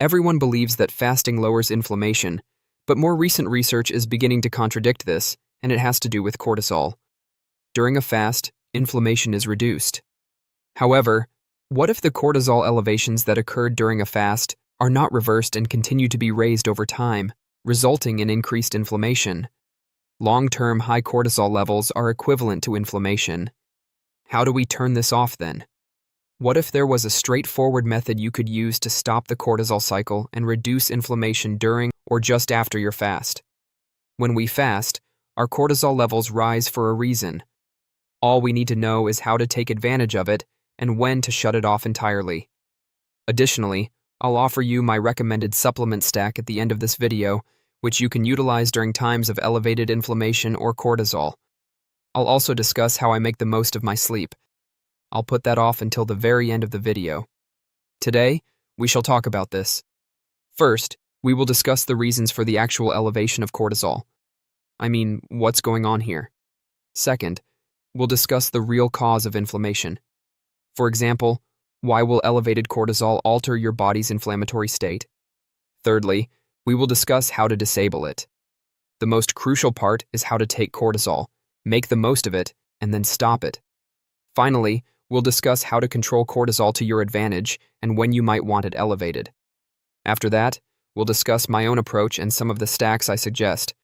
Everyone believes that fasting lowers inflammation, but more recent research is beginning to contradict this, and it has to do with cortisol. During a fast, inflammation is reduced. However, what if the cortisol elevations that occurred during a fast are not reversed and continue to be raised over time, resulting in increased inflammation? Long-term high cortisol levels are equivalent to inflammation. How do we turn this off then? What if there was a straightforward method you could use to stop the cortisol cycle and reduce inflammation during or just after your fast? When we fast, our cortisol levels rise for a reason. All we need to know is how to take advantage of it and when to shut it off entirely. Additionally, I'll offer you my recommended supplement stack at the end of this video, which you can utilize during times of elevated inflammation or cortisol. I'll also discuss how I make the most of my sleep. I'll put that off until the very end of the video. Today, we shall talk about this. First, we will discuss the reasons for the actual elevation of cortisol. I mean, what's going on here? Second, we'll discuss the real cause of inflammation. For example, why will elevated cortisol alter your body's inflammatory state? Thirdly, we will discuss how to disable it. The most crucial part is how to take cortisol, make the most of it, and then stop it. Finally, we'll discuss how to control cortisol to your advantage and when you might want it elevated. After that, we'll discuss my own approach and some of the stacks I suggest.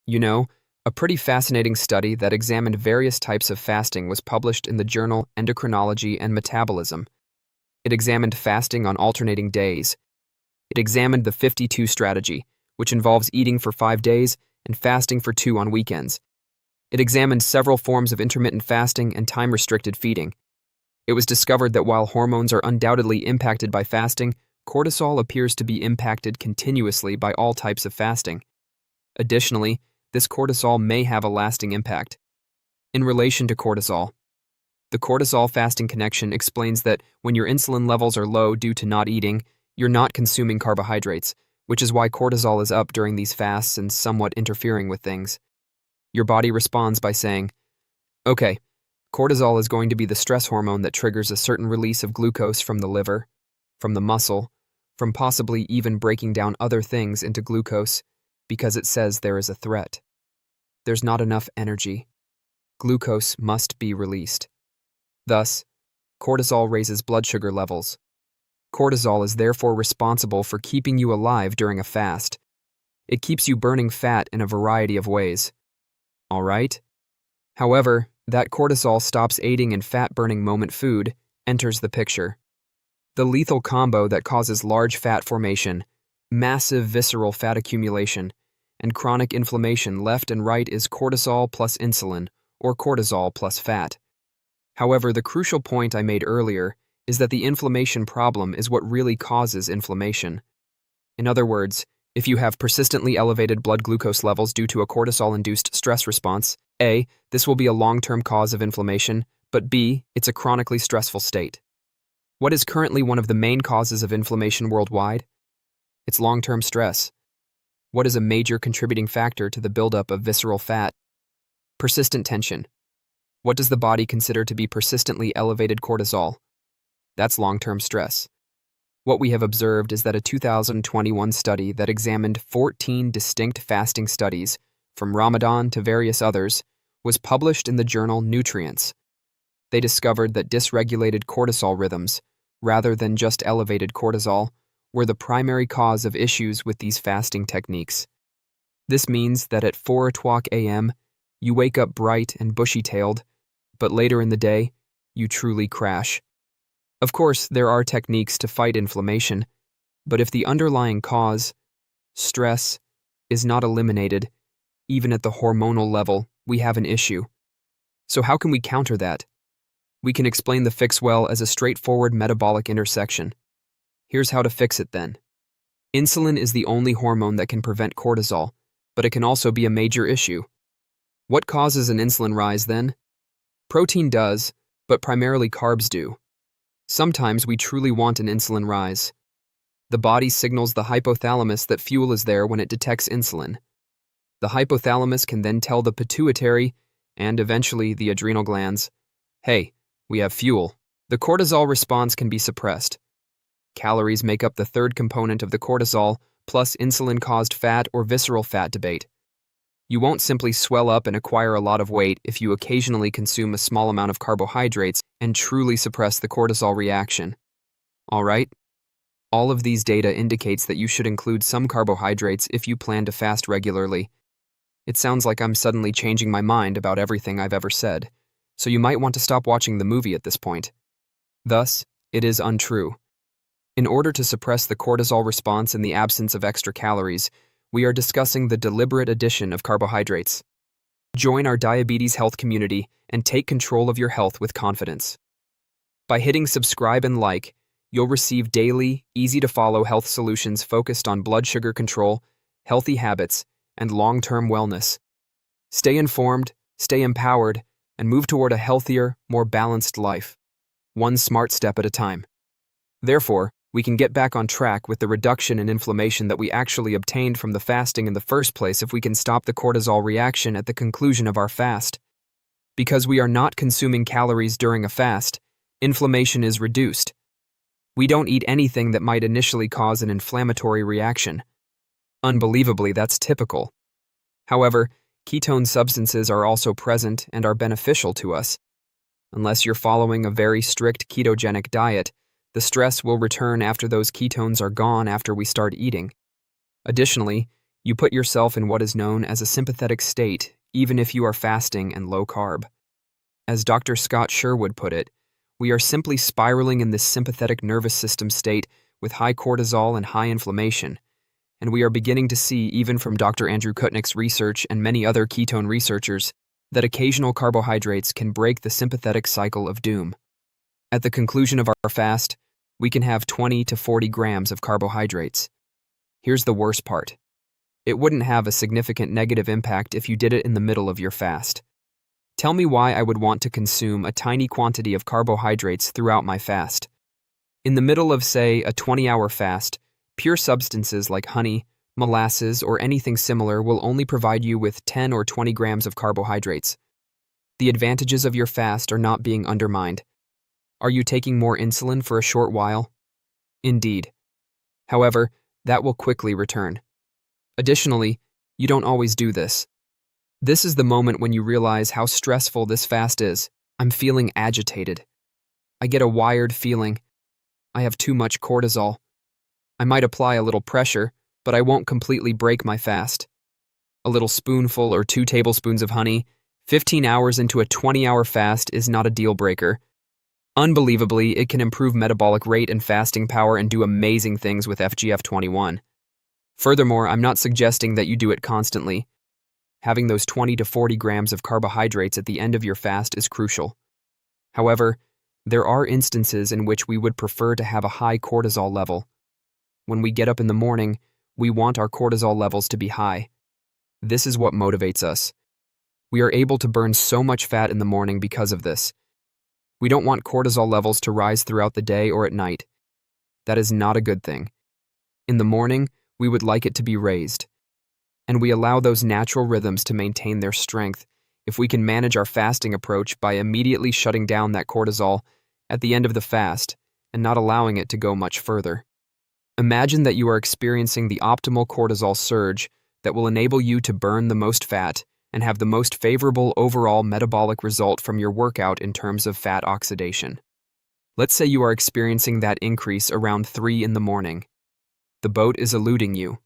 You know, a pretty fascinating study that examined various types of fasting was published in the journal Endocrinology and Metabolism. It examined fasting on alternating days. It examined the 52 strategy, which involves eating for 5 days and fasting for 2 on weekends. It examined several forms of intermittent fasting and time-restricted feeding. It was discovered that while hormones are undoubtedly impacted by fasting, cortisol appears to be impacted continuously by all types of fasting. Additionally, this cortisol may have a lasting impact. In relation to cortisol, the cortisol fasting connection explains that when your insulin levels are low due to not eating, you're not consuming carbohydrates, which is why cortisol is up during these fasts and somewhat interfering with things. Your body responds by saying, okay, cortisol is going to be the stress hormone that triggers a certain release of glucose from the liver, from the muscle, from possibly even breaking down other things into glucose, because it says there is a threat. There's not enough energy. Glucose must be released. Thus, cortisol raises blood sugar levels. Cortisol is therefore responsible for keeping you alive during a fast. It keeps you burning fat in a variety of ways. All right? However, that cortisol stops aiding in fat-burning moment food enters the picture. The lethal combo that causes large fat formation, massive visceral fat accumulation, and chronic inflammation left and right is cortisol plus insulin, or cortisol plus fat. However, the crucial point I made earlier is that the inflammation problem is what really causes inflammation. In other words, if you have persistently elevated blood glucose levels due to a cortisol-induced stress response, A, this will be a long-term cause of inflammation, but B, it's a chronically stressful state. What is currently one of the main causes of inflammation worldwide? It's long-term stress. What is a major contributing factor to the buildup of visceral fat? Persistent tension. What does the body consider to be persistently elevated cortisol? That's long-term stress. What we have observed is that a 2021 study that examined 14 distinct fasting studies, from Ramadan to various others, was published in the journal Nutrients. They discovered that dysregulated cortisol rhythms, rather than just elevated cortisol, were the primary cause of issues with these fasting techniques. This means that at 4:00 a.m., you wake up bright and bushy-tailed, but later in the day, you truly crash. Of course, there are techniques to fight inflammation, but if the underlying cause, stress, is not eliminated, even at the hormonal level, we have an issue. So how can we counter that? We can explain the fix well as a straightforward metabolic intersection. Here's how to fix it then. Insulin is the only hormone that can prevent cortisol, but it can also be a major issue. What causes an insulin rise then? Protein does, but primarily carbs do. Sometimes we truly want an insulin rise. The body signals the hypothalamus that fuel is there when it detects insulin. The hypothalamus can then tell the pituitary, and eventually the adrenal glands, hey, we have fuel. The cortisol response can be suppressed. Calories make up the third component of the cortisol plus insulin-caused fat or visceral fat debate. You won't simply swell up and acquire a lot of weight if you occasionally consume a small amount of carbohydrates and truly suppress the cortisol reaction. All right? All of these data indicates that you should include some carbohydrates if you plan to fast regularly. It sounds like I'm suddenly changing my mind about everything I've ever said, so you might want to stop watching the movie at this point. Thus, it is untrue. In order to suppress the cortisol response in the absence of extra calories, we are discussing the deliberate addition of carbohydrates. Join our diabetes health community and take control of your health with confidence. By hitting subscribe and like, you'll receive daily, easy-to-follow health solutions focused on blood sugar control, healthy habits, and long-term wellness. Stay informed, stay empowered, and move toward a healthier, more balanced life, one smart step at a time. Therefore, we can get back on track with the reduction in inflammation that we actually obtained from the fasting in the first place if we can stop the cortisol reaction at the conclusion of our fast. Because we are not consuming calories during a fast, inflammation is reduced. We don't eat anything that might initially cause an inflammatory reaction. Unbelievably, that's typical. However, ketone substances are also present and are beneficial to us. Unless you're following a very strict ketogenic diet, the stress will return after those ketones are gone after we start eating. Additionally, you put yourself in what is known as a sympathetic state, even if you are fasting and low carb. As Dr. Scott Sherwood put it, we are simply spiraling in this sympathetic nervous system state with high cortisol and high inflammation. And we are beginning to see, even from Dr. Andrew Kutnick's research and many other ketone researchers, that occasional carbohydrates can break the sympathetic cycle of doom. At the conclusion of our fast, we can have 20 to 40 grams of carbohydrates. Here's the worst part. It wouldn't have a significant negative impact if you did it in the middle of your fast. Tell me why I would want to consume a tiny quantity of carbohydrates throughout my fast. In the middle of, say, a 20-hour fast, pure substances like honey, molasses, or anything similar will only provide you with 10 or 20 grams of carbohydrates. The advantages of your fast are not being undermined. Are you taking more insulin for a short while? Indeed. However, that will quickly return. Additionally, you don't always do this. This is the moment when you realize how stressful this fast is. I'm feeling agitated. I get a wired feeling. I have too much cortisol. I might apply a little pressure, but I won't completely break my fast. A little spoonful or 2 tablespoons of honey, 15 hours into a 20-hour fast is not a deal breaker. Unbelievably, it can improve metabolic rate and fasting power and do amazing things with FGF21. Furthermore, I'm not suggesting that you do it constantly. Having those 20 to 40 grams of carbohydrates at the end of your fast is crucial. However, there are instances in which we would prefer to have a high cortisol level. When we get up in the morning, we want our cortisol levels to be high. This is what motivates us. We are able to burn so much fat in the morning because of this. We don't want cortisol levels to rise throughout the day or at night. That is not a good thing. In the morning, we would like it to be raised. And we allow those natural rhythms to maintain their strength if we can manage our fasting approach by immediately shutting down that cortisol at the end of the fast and not allowing it to go much further. Imagine that you are experiencing the optimal cortisol surge that will enable you to burn the most fat and have the most favorable overall metabolic result from your workout in terms of fat oxidation. Let's say you are experiencing that increase around 3 in the morning. The boat is eluding you.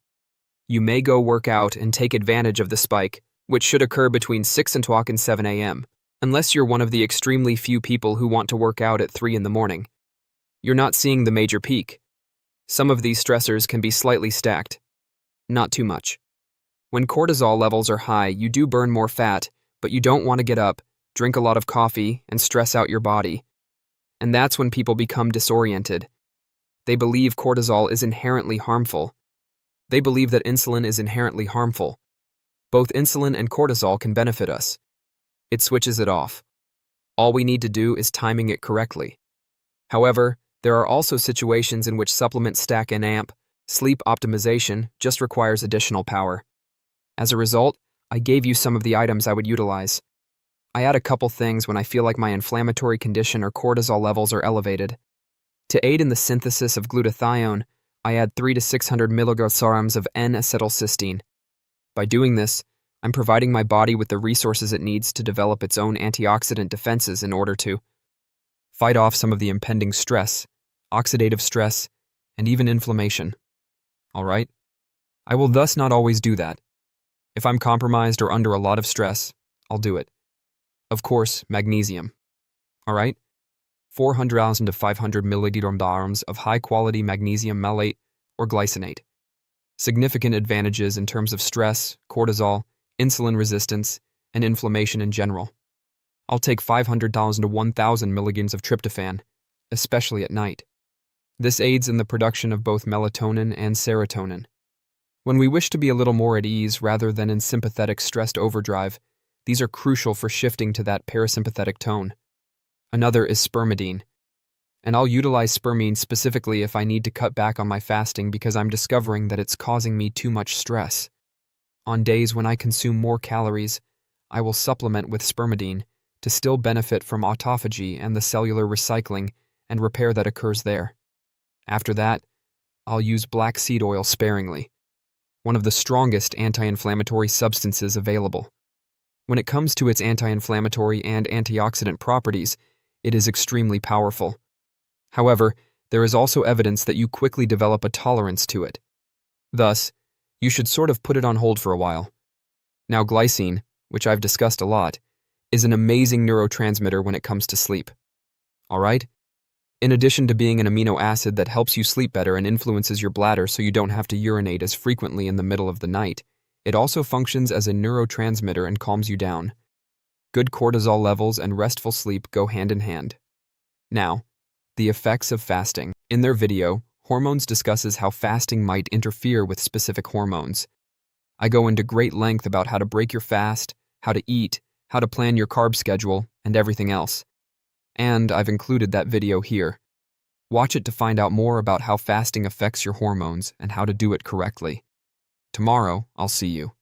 You may go work out and take advantage of the spike, which should occur between 6 o'clock and 7 a.m., unless you're one of the extremely few people who want to work out at 3 in the morning. You're not seeing the major peak. Some of these stressors can be slightly stacked. Not too much. When cortisol levels are high, you do burn more fat, but you don't want to get up, drink a lot of coffee, and stress out your body. And that's when people become disoriented. They believe cortisol is inherently harmful. They believe that insulin is inherently harmful. Both insulin and cortisol can benefit us. It switches it off. All we need to do is timing it correctly. However, there are also situations in which supplement stack and amp, sleep optimization, just requires additional power. As a result, I gave you some of the items I would utilize. I add a couple things when I feel like my inflammatory condition or cortisol levels are elevated. To aid in the synthesis of glutathione, I add 3 to 600 milligrams of N-acetylcysteine. By doing this, I'm providing my body with the resources it needs to develop its own antioxidant defenses in order to fight off some of the impending stress, oxidative stress, and even inflammation. All right? I will thus not always do that. If I'm compromised or under a lot of stress, I'll do it. Of course, magnesium. All right? 400,000 to 500 milligrams of high-quality magnesium malate or glycinate. Significant advantages in terms of stress, cortisol, insulin resistance, and inflammation in general. I'll take 500,000 to 1,000 milligrams of tryptophan, especially at night. This aids in the production of both melatonin and serotonin. When we wish to be a little more at ease rather than in sympathetic stressed overdrive, these are crucial for shifting to that parasympathetic tone. Another is spermidine. And I'll utilize spermidine specifically if I need to cut back on my fasting because I'm discovering that it's causing me too much stress. On days when I consume more calories, I will supplement with spermidine to still benefit from autophagy and the cellular recycling and repair that occurs there. After that, I'll use black seed oil sparingly, one of the strongest anti-inflammatory substances available. When it comes to its anti-inflammatory and antioxidant properties, it is extremely powerful. However, there is also evidence that you quickly develop a tolerance to it. Thus, you should sort of put it on hold for a while. Now, glycine, which I've discussed a lot, is an amazing neurotransmitter when it comes to sleep. All right? In addition to being an amino acid that helps you sleep better and influences your bladder so you don't have to urinate as frequently in the middle of the night, it also functions as a neurotransmitter and calms you down. Good cortisol levels and restful sleep go hand in hand. Now, the effects of fasting. In their video, Hormones discusses how fasting might interfere with specific hormones. I go into great length about how to break your fast, how to eat, how to plan your carb schedule, and everything else. And I've included that video here. Watch it to find out more about how fasting affects your hormones and how to do it correctly. Tomorrow, I'll see you.